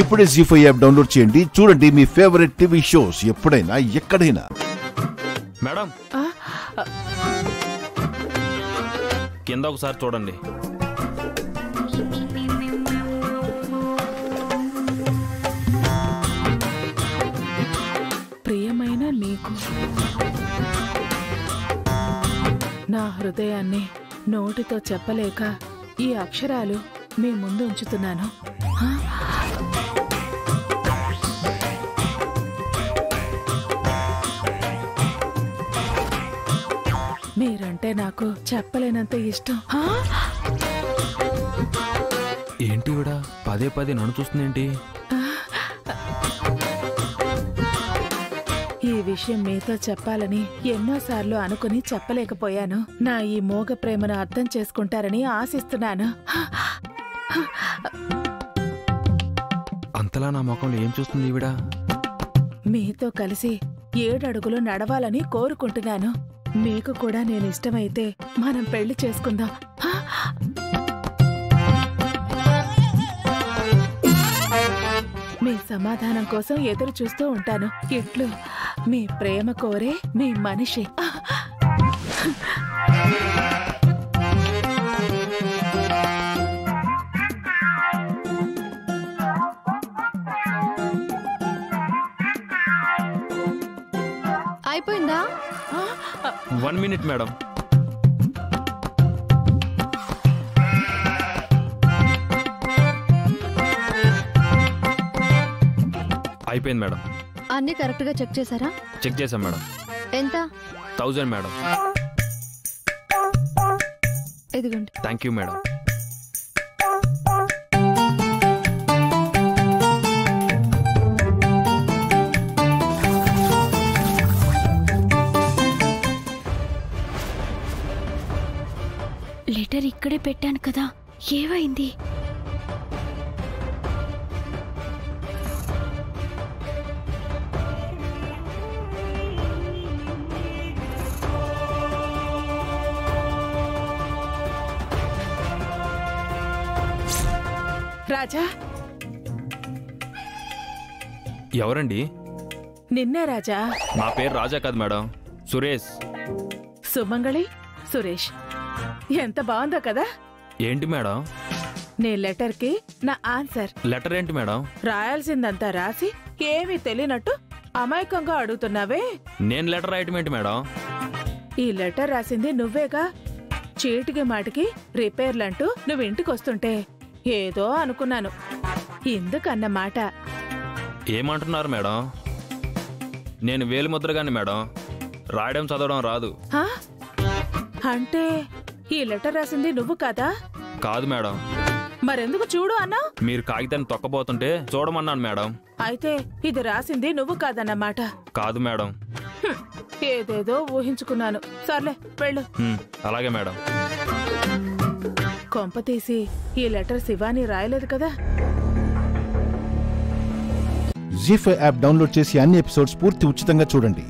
ఇప్పుడే జీ5 app download చేయండి. చూడండి మీ ఫేవరెట్ టీవీ షోస్ ఎప్పుడైనా ఎక్కడైనా. మేడం కింద ఒకసారి చూడండి. ప్రియమైన నీకు నా హృదయాన్ని నోటితో చెప్పలేక ఈ అక్షరాలు మీ ముందు ఉంచుతున్నాను. మీరంటే నాకు చెప్పలేనంత ఇష్టం. ఏంటి విడా పదే పదే నన్ను చూస్తుందేంటి? ఈ విషయం మీతో చెప్పాలని ఎన్నోసార్లు అనుకుని చెప్పలేకపోయాను. నా ఈ మోగ ప్రేమను అర్థం చేసుకుంటారని ఆశిస్తున్నాను. అంతలా నా ముఖంలో ఏం చూస్తుంది ఈవిడ? మీతో కలిసి 7 అడుగులు నడవాలని కోరుకుంటున్నాను. మీకు కూడా నేను ఇష్టమైతే మనం పెళ్లి చేసుకుందాం. మీ సమాధానం కోసం ఎదురు చూస్తూ ఉంటాను. ఇట్లు మీ ప్రేమ కోరే మీ మనిషి. అయిపోయిందా? 1 మినిట్ మేడం. అయిపోయింది మేడం. అన్ని కరెక్ట్ గా చెక్ చేశారా? చెక్ చేశాం మేడం. ఎంత? 1000 మేడం. ఇదిగోండి. Thank you madam. లెటర్ ఇక్కడే పెట్టాను కదా, ఏమైంది? రాజా, ఎవరండి? నిన్నే రాజా. నా పేరు రాజా కాదు మేడం, సురేష్. సుమంగళి సురేష్. ఎంత బాగుందో కదా. ఏంటి మేడం? నీ లెటర్ కి నా ఆన్సర్. లెటర్ ఏంటి మేడం? రాయాల్సిందంతా రాసి ఏమీ తెలియనట్టు అమాయకంగా అడుగుతున్నావే. నేను లెటర్ రాయటం ఏంటి మేడం? ఈ లెటర్ రాసింది నువ్వేగా. చీటికి మాటికి రిపేర్లంటూ నువ్వు ఇంటికొస్తుంటే ఏదో అనుకున్నాను. ఎందుకన్నమాట. ఏమంటున్నారు మేడం? నేను వేలిముద్రగాని మేడం, రాయడం చదవడం రాదు. అంటే ఈ లెటర్ రాసింది నువ్వు కదా? కాదు మేడం. మరెందుకు చూడు అన్నా? మీరు కాగితాన్ని తొక్కబోతుంటే చూడమన్నాను మేడం. అయితే ఇది రాసింది నువ్వు కాదన్నమాట. కాదు మేడం. ఏదేదో ఊహించుకున్నాను. సర్లే వెళ్ళు. అలాగే మేడం. కొంప తీసి ఈ లెటర్ శివాని రాయలేదు కదా? జీ5 యాప్ డౌన్లోడ్ చేసి అన్ని ఎపిసోడ్స్ పూర్తి ఉచితంగా చూడండి.